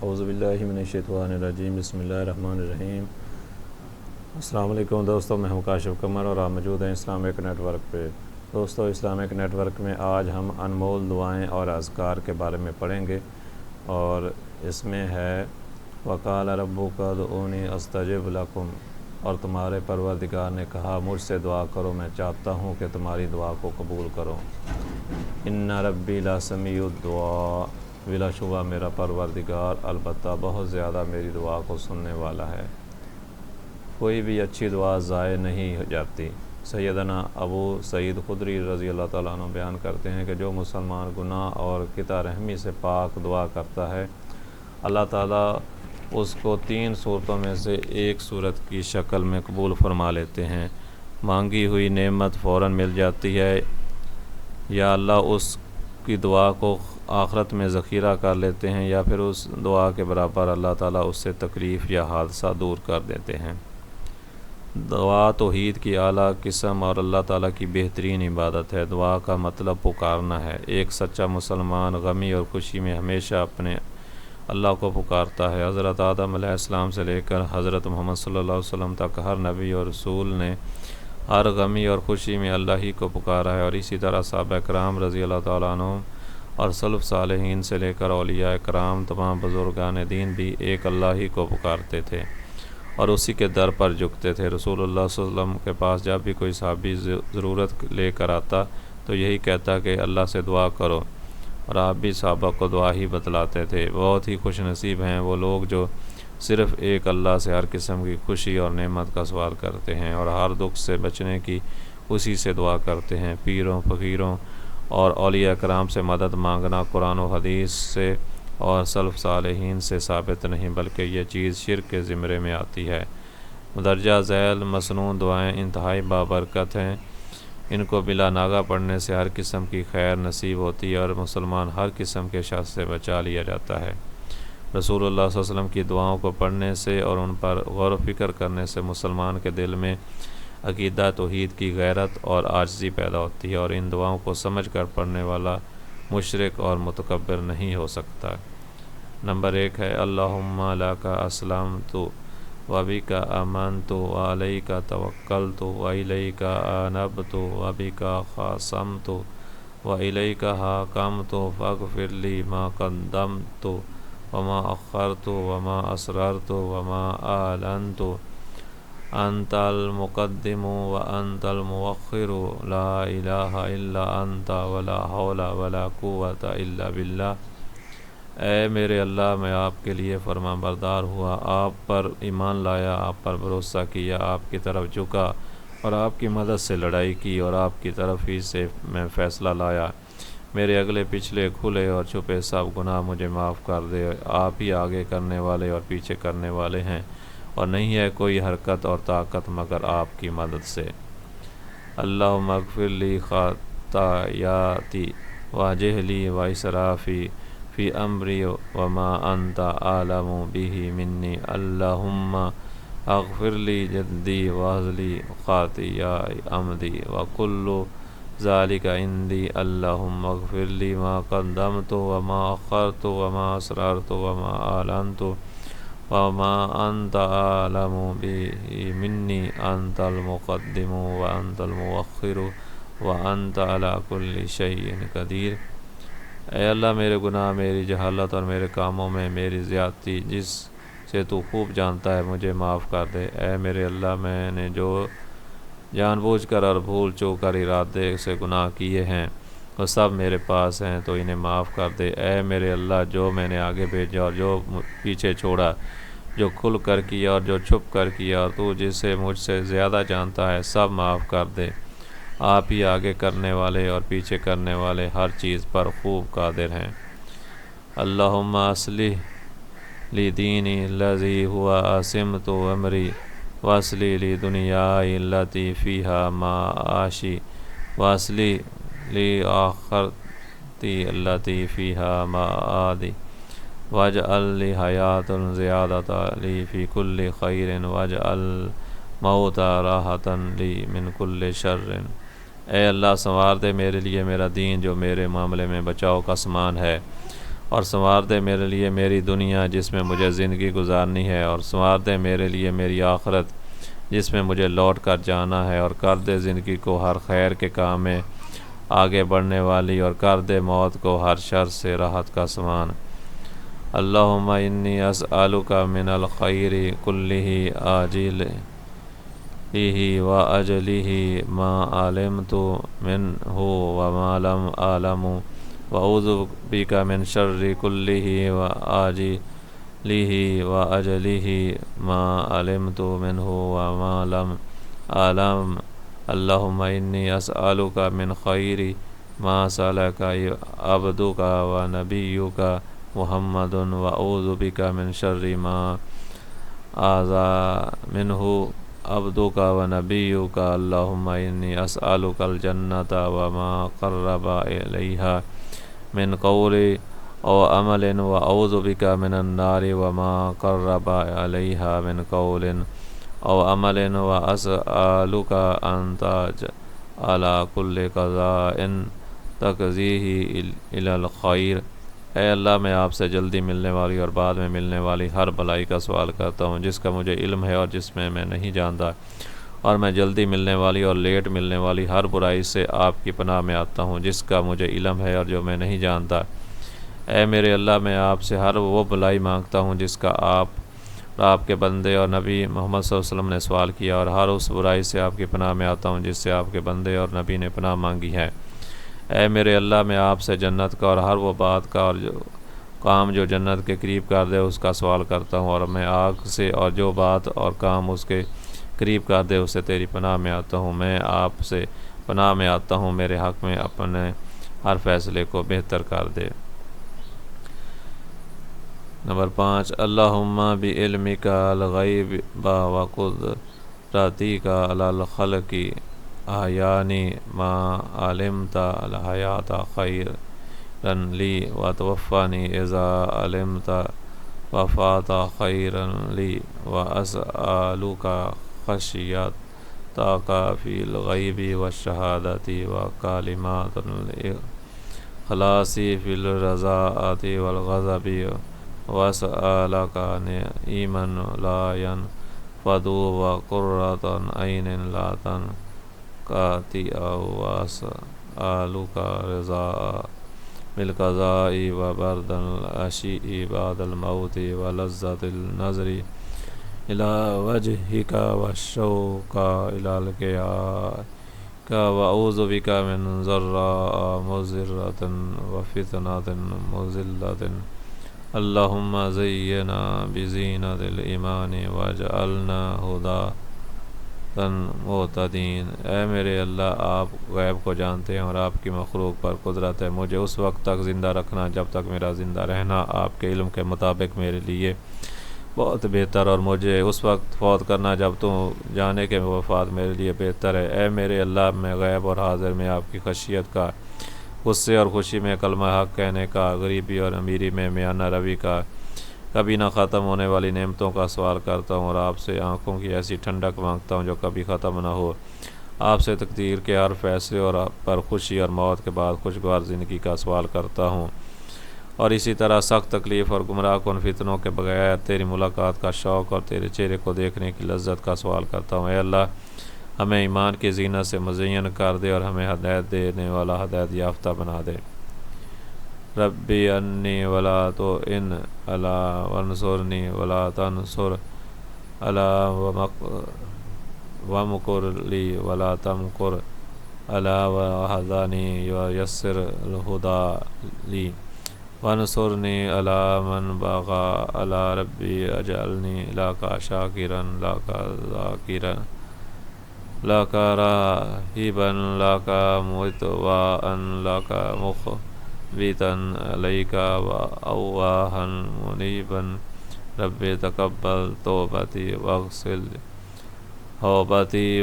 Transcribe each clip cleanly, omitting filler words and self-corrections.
اعوذ باللہ من الشیطان الرجیم، بسم اللہ الرحمن الرحیم۔ السلام علیکم دوستو، میں ہوں کاشف قمر اور آپ موجود ہیں اسلامک نیٹ ورک پہ۔ دوستو، اسلامک نیٹ ورک میں آج ہم انمول دعائیں اور اذکار کے بارے میں پڑھیں گے، اور اس میں ہے وقال ربک ادعونی استجب لکم، اور تمہارے پروردگار نے کہا مجھ سے دعا کرو، میں چاہتا ہوں کہ تمہاری دعا کو قبول کروں۔ ان ربی لسمیع الدعاء، بلا شبہ میرا پروردگار البتہ بہت زیادہ میری دعا کو سننے والا ہے۔ کوئی بھی اچھی دعا ضائع نہیں ہو جاتی۔ سیدنا ابو سعید خدری رضی اللہ تعالیٰ عنہ بیان کرتے ہیں کہ جو مسلمان گناہ اور قطع رحمی سے پاک دعا کرتا ہے، اللہ تعالیٰ اس کو 3 صورتوں میں سے ایک صورت کی شکل میں قبول فرما لیتے ہیں۔ مانگی ہوئی نعمت فوراً مل جاتی ہے، یا اللہ اس کی دعا کو آخرت میں ذخیرہ کر لیتے ہیں، یا پھر اس دعا کے برابر اللہ تعالیٰ اس سے تکلیف یا حادثہ دور کر دیتے ہیں۔ دعا توحید کی اعلیٰ قسم اور اللہ تعالیٰ کی بہترین عبادت ہے۔ دعا کا مطلب پکارنا ہے۔ ایک سچا مسلمان غمی اور خوشی میں ہمیشہ اپنے اللہ کو پکارتا ہے۔ حضرت آدم علیہ السلام سے لے کر حضرت محمد صلی اللہ علیہ وسلم تک ہر نبی اور رسول نے ہر غمی اور خوشی میں اللہ ہی کو پکارا ہے، اور اسی طرح صحابہ کرام رضی اللہ تعالیٰ عنہ اور سلف صالحین سے لے کر اولیاء کرام تمام بزرگان دین بھی ایک اللہ ہی کو پکارتے تھے اور اسی کے در پر جھکتے تھے۔ رسول اللہ صلی اللہ علیہ وسلم کے پاس جب بھی کوئی صحابی ضرورت لے کر آتا تو یہی کہتا کہ اللہ سے دعا کرو، اور آپ بھی صحابہ کو دعا ہی بتلاتے تھے۔ بہت ہی خوش نصیب ہیں وہ لوگ جو صرف ایک اللہ سے ہر قسم کی خوشی اور نعمت کا سوال کرتے ہیں اور ہر دکھ سے بچنے کی اسی سے دعا کرتے ہیں۔ پیروں، فقیروں اور اولیاء کرام سے مدد مانگنا قرآن و حدیث سے اور سلف صالحین سے ثابت نہیں، بلکہ یہ چیز شرک کے زمرے میں آتی ہے۔ مدرجہ ذیل مسنون دعائیں انتہائی بابرکت ہیں۔ ان کو بلا ناغہ پڑھنے سے ہر قسم کی خیر نصیب ہوتی ہے اور مسلمان ہر قسم کے شر سے بچا لیا جاتا ہے۔ رسول اللہ صلی اللہ علیہ وسلم کی دعاؤں کو پڑھنے سے اور ان پر غور و فکر کرنے سے مسلمان کے دل میں عقیدہ توحید کی غیرت اور عاجزی پیدا ہوتی ہے، اور ان دعاؤں کو سمجھ کر پڑھنے والا مشرک اور متکبر نہیں ہو سکتا۔ نمبر 1 ہے اللہم لک اسلمت وبک آمنت وعلیک توکلت والیک انبت وبک خاصمت والیک حاکمت فاغفر لی ما قدمت وما اخرت وما اسررت وما اعلنت انت المقدم وانت المؤخر لا الہ الا انت ولا حول ولا قوت الا باللہ۔ اے میرے اللہ، میں آپ کے لیے فرما بردار ہوا، آپ پر ایمان لایا، آپ پر بھروسہ کیا، آپ کی طرف جھکا اور آپ کی مدد سے لڑائی کی، اور آپ کی طرف ہی سے میں فیصلہ لایا۔ میرے اگلے پچھلے کھلے اور چھپے سب گناہ مجھے معاف کر دے۔ آپ ہی آگے کرنے والے اور پیچھے کرنے والے ہیں، اور نہیں ہے کوئی حرکت اور طاقت مگر آپ کی مدد سے۔ اللہم اغفر لی خطایاتی وجہلی واسرافی فی امری وما انت اعلم بہ منی، اللہم اغفر لی جدی وہزلی خطیائی عمدی وکل ذالک عندی، اللہم اغفر لی ما قدمت وما اخرت وما اسررت وما اعلنت وما انت اعلم بہ منی، انت المقدم وانت المؤخر وانت علی کل شیء قدیر۔ اے اللہ، میرے گناہ، میری جہالت اور میرے کاموں میں میری زیادتی جس سے تو خوب جانتا ہے مجھے معاف کر دے۔ اے میرے اللہ، میں نے جو جان بوجھ کر اور بھول چوک کر ارادے سے گناہ کیے ہیں وہ سب میرے پاس ہیں، تو انہیں معاف کر دے۔ اے میرے اللہ، جو میں نے آگے بھیجا اور جو پیچھے چھوڑا، جو کھل کر کیا اور جو چھپ کر کیا، اور تو جسے مجھ سے زیادہ جانتا ہے، سب معاف کر دے۔ آپ ہی آگے کرنے والے اور پیچھے کرنے والے ہر چیز پر خوب قادر ہیں۔ اللہم اصلح لی دینی الذی ہوا عصمت امری واصلح لی دنیای التی فیہا معاشی واصلح لی آخرتی التی فیہا معادی واجعل لی حیات زیادۃ لی فی کل خیر واجعل موت راحۃ لی من کل شر۔ اے اللہ، سنوار دے میرے لیے میرا دین جو میرے معاملے میں بچاؤ کا سامان ہے، اور سنوار دے میرے لیے میری دنیا جس میں مجھے زندگی گزارنی ہے، اور سنوار دے میرے لیے میری آخرت جس میں مجھے لوٹ کر جانا ہے، اور کر دے زندگی کو ہر خیر کے کام میں آگے بڑھنے والی، اور کر دے موت کو ہر شر سے راحت کا سامان۔ اللہم انی اسألک من الخیر کلہ عاجلہ و اجلہ ما علمت منہ وما لم اعلم واعوذ بک من شر کلہ و عاجلہ و اجلہ ما علمت منہ وما لم اعلم۔ اللہم انی اسألک من خیر ما سألک عبدک و نبیک محمد واعوذ بک من شر ما اعوذ منہ عبدک و نبیک۔ اللہم انی اسألک الجنۃ وما قرب الیہا من قول او عمل واعوذ بک من النار وما قرب الیہا من قول او عمل واسألک ان تجعل کل قضاء تقضیہ الی الخیر۔ اے اللہ، میں آپ سے جلدی ملنے والی اور بعد میں ملنے والی ہر بھلائی کا سوال کرتا ہوں جس کا مجھے علم ہے اور جس میں نہیں جانتا، اور میں جلدی ملنے والی اور لیٹ ملنے والی ہر برائی سے آپ کی پناہ میں آتا ہوں جس کا مجھے علم ہے اور جو میں نہیں جانتا۔ اے میرے اللہ، میں آپ سے ہر وہ بھلائی مانگتا ہوں جس کا آپ کے بندے اور نبی محمد صلی اللہ علیہ وسلم نے سوال کیا، اور ہر اس برائی سے آپ کی پناہ میں آتا ہوں جس سے آپ کے بندے اور نبی نے پناہ مانگی ہے۔ اے میرے اللہ، میں آپ سے جنت کا اور ہر وہ بات کا اور جو کام جو جنت کے قریب کر دے اس کا سوال کرتا ہوں، اور میں آگ سے اور جو بات اور کام اس کے قریب کر دے اسے تیری پناہ میں آتا ہوں۔ میں آپ سے پناہ میں آتا ہوں میرے حق میں اپنے ہر فیصلے کو بہتر کر دے۔ نمبر 5، اللہم بعلمک الغیب وقدرتک علی الخلق احیانی ما علمت الحیات خیرا لی وتوفانی اذا علمت وفات خیرا لی واسألک خشیتک فی الغیب والشہادۃ وکلمات الاخلاص فی الرضاءۃ والغضب واسألک نعیما لا ينفد وقرۃ عین لا تنقطع واسألک رضاء بالقضاء وبرد العشی بعد الموت ولذة النظر إلی وجهک والشوق إلی لقائک واعوذ بک من ضراء مضرۃ وفتنۃ مضلۃ۔ اللہم زینا بزینۃ الایمان واجعلنا ھداۃ مہتدین۔ اے میرے اللہ، آپ غیب کو جانتے ہیں اور آپ کی مخلوق پر قدرت ہے۔ مجھے اس وقت تک زندہ رکھنا جب تک میرا زندہ رہنا آپ کے علم کے مطابق میرے لیے بہت بہتر، اور مجھے اس وقت فوت کرنا جب تم جانے کہ وفات میرے لیے بہتر ہے۔ اے میرے اللہ، میں غیب اور حاضر میں آپ کی خشیت کا، غصے اور خوشی میں کلمہ حق کہنے کا، غریبی اور امیری میں میانہ روی کا، کبھی نہ ختم ہونے والی نعمتوں کا سوال کرتا ہوں، اور آپ سے آنکھوں کی ایسی ٹھنڈک مانگتا ہوں جو کبھی ختم نہ ہو۔ آپ سے تقدیر کے ہر فیصلے اور آپ پر خوشی اور موت کے بعد خوشگوار زندگی کا سوال کرتا ہوں، اور اسی طرح سخت تکلیف اور گمراہ کن فتنوں کے بغیر تیری ملاقات کا شوق اور تیرے چہرے کو دیکھنے کی لذت کا سوال کرتا ہوں۔ اے اللہ، ہمیں ایمان کی زینت سے مزین کر دے اور ہمیں ہدایت دینے والا ہدایت یافتہ بنا دے۔ ربی انی ولا تعن علی وانصرنی ولا تنصر علی ومکر لی ولا تمکر علی وحدانی ویسر الہدی لی وانصرنی علی من بغی علی ربی اجعلنی لک شاکرا لک ذاکرا لک راہبا لک مطیعا لک مخبتا الیک واواہا منیبا۔ رب تقبل توبتی واغسل حوبتی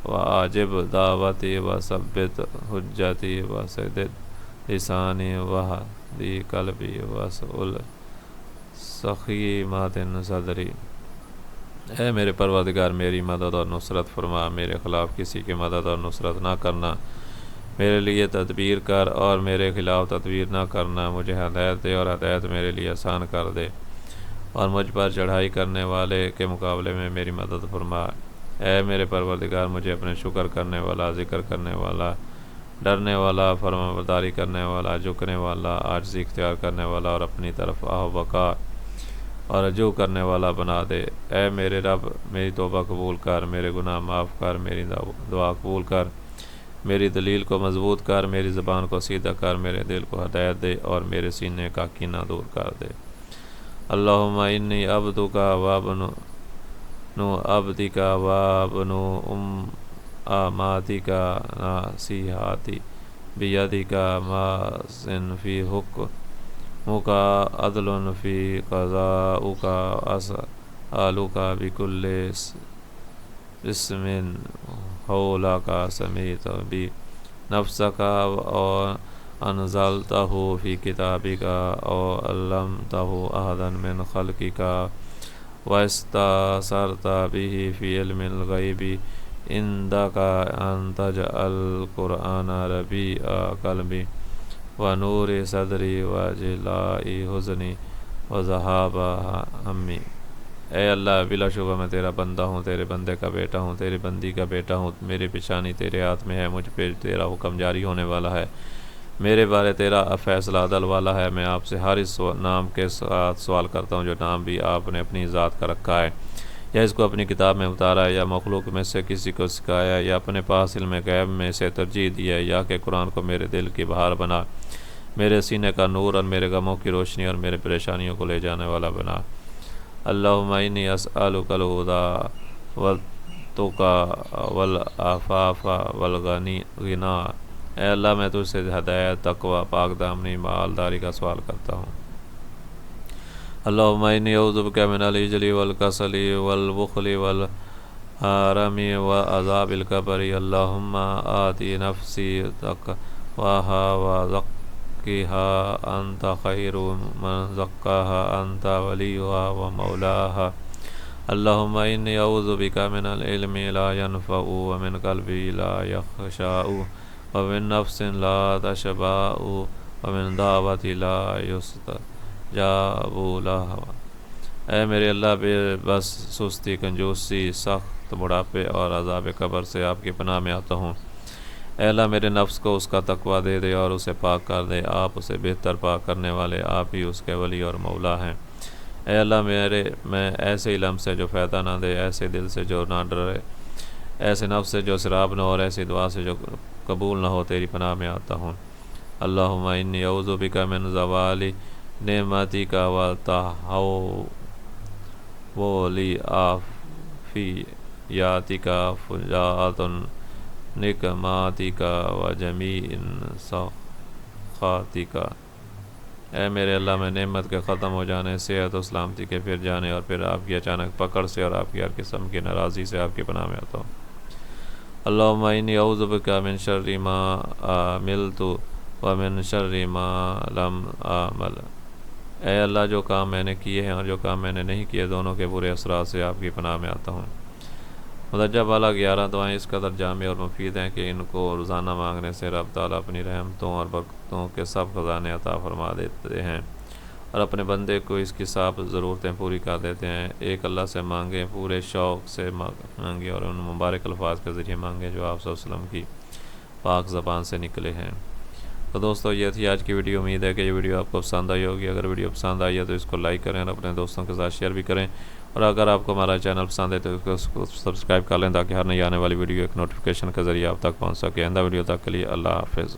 واجب دعوتی وثبت حجتی وسدد لسانی وہدی قلبی واسلل سخیمات صدری۔ اے میرے پروردگار، میری مدد اور نصرت فرما، میرے خلاف کسی کی مدد اور نصرت نہ کرنا۔ میرے لیے تدبیر کر اور میرے خلاف تدبیر نہ کرنا، مجھے ہدایت دے اور ہدایت میرے لیے آسان کر دے، اور مجھ پر چڑھائی کرنے والے کے مقابلے میں میری مدد فرما۔ اے میرے پروردگار، مجھے اپنے شکر کرنے والا، ذکر کرنے والا، ڈرنے والا، فرمانبرداری کرنے والا، جھکنے والا، عاجزی اختیار کرنے والا اور اپنی طرف آہ و بکا اور رجوع کرنے والا بنا دے۔ اے میرے رب، میری توبہ قبول کر، میرے گناہ معاف کر، میری دعا قبول کر، میری دلیل کو مضبوط کر، میری زبان کو سیدھا کر، میرے دل کو ہدایت دے اور میرے سینے کا کینہ دور کر دے۔ اللہم انی عبدک وابن عبدک وابن اماتک ناصیحتی بیدک ماضٍ فی حکمک عدل فی قضاؤک اسألک بکل اسم هو سمیت بی نفسک او انزلتہ فی کتابک او علمتہ احدا من خلقک واستأثرت به فی علم الغیب عندک ان تجعل القرآن ربیع قلبی ونور صدری وجلاء حزنی وذہاب ہمی۔ اے اللہ، بلا شبہ میں تیرا بندہ ہوں، تیرے بندے کا بیٹا ہوں، تیری بندی کا بیٹا ہوں، میری پیشانی تیرے ہاتھ میں ہے، مجھ پہ تیرا حکم جاری ہونے والا ہے، میرے بارے تیرا فیصلہ عدل والا ہے۔ میں آپ سے ہر اس نام کے ساتھ سوال کرتا ہوں جو نام بھی آپ نے اپنی ذات کا رکھا ہے، یا اس کو اپنی کتاب میں اتارا ہے، یا مخلوق میں سے کسی کو سکھایا، یا اپنے پاس علم غیب میں سے ترجیح دیا ہے، یا کہ قرآن کو میرے دل کی بہار بنا، میرے سینے کا نور اور میرے غموں کی روشنی اور میرے پریشانیوں کو لے جانے والا بنا۔ اللہم انی اسألک الہدی والتقی والعفاف والغنی۔ اے اللہ، میں تجھ سے ہدایت، تقوی، پاک دامنی، مالداری کا سوال کرتا ہوں۔ اللہم انی اعوذ بک من العجل والکسل والبخل والحرم وعذاب القبر۔ اللہم آتی نفسی تقواہا وزکیہا انت خیر من زکاہا انت ولیہا ومولاہا۔ اللہم انی اعوذ بک من العلم لا ینفع ومن قلب لا یخشع ومن نفس لا تشبع ومن دعوت لا یستجاب لها۔ اے میرے اللہ، بے بس، سستی، کنجوسی، سخت بڑھاپے اور عذاب قبر سے آپ کی پناہ میں آتا ہوں۔ اے اللہ، میرے نفس کو اس کا تقوی دے دے اور اسے پاک کر دے، آپ اسے بہتر پاک کرنے والے، آپ ہی اس کے ولی اور مولا ہیں۔ اے اللہ، میں ایسے علم سے جو فائدہ نہ دے، ایسے دل سے جو نہ ڈرے، ایسے نفس سے جو سراب نہ ہو اور ایسی دعا سے جو قبول نہ ہو، تیری پناہ میں آتا ہوں۔ اللہم انی اعوذ بک من زوال نعمتک وتحول عافیتک فجاءۃ نقماتک وجمیع سخطک۔ اے میرے اللہ، میں نعمت کے ختم ہو جانے، صحت و سلامتی کے پھر جانے اور پھر آپ کی اچانک پکڑ سے اور آپ کی ہر قسم کی ناراضی سے آپ کی پناہ میں آتا ہوں۔ اللہم انی اعوذ بک من شر ما عملت ومن شر ما لم اعمل۔ اے اللہ، جو کام میں نے کیے ہیں اور جو کام میں نے نہیں کیے، دونوں کے برے اثرات سے آپ کی پناہ میں آتا ہوں۔ مدرجہ بالا 11 دعائیں اس قدر جامع اور مفید ہیں کہ ان کو روزانہ مانگنے سے رب تعالیٰ اپنی رحمتوں اور برکتوں کے سب خزانے عطا فرما دیتے ہیں اور اپنے بندے کو اس کی سب ضرورتیں پوری کر دیتے ہیں۔ ایک اللہ سے مانگیں، پورے شوق سے مانگیں اور ان مبارک الفاظ کے ذریعے مانگیں جو آپ صلی اللہ علیہ وسلم کی پاک زبان سے نکلے ہیں۔ تو دوستو، یہ تھی آج کی ویڈیو۔ امید ہے کہ یہ ویڈیو آپ کو پسند آئی ہوگی۔ اگر ویڈیو پسند آئی ہے تو اس کو لائک کریں اور اپنے دوستوں کے ساتھ شیئر بھی کریں، اور اگر آپ کو ہمارا چینل پسند ہے تو اس کو سبسکرائب کر لیں تاکہ ہر نئی آنے والی ویڈیو ایک نوٹیفیکیشن کے ذریعے آپ تک پہنچ سکے۔ آئندہ ویڈیو تک کے لیے اللہ حافظ۔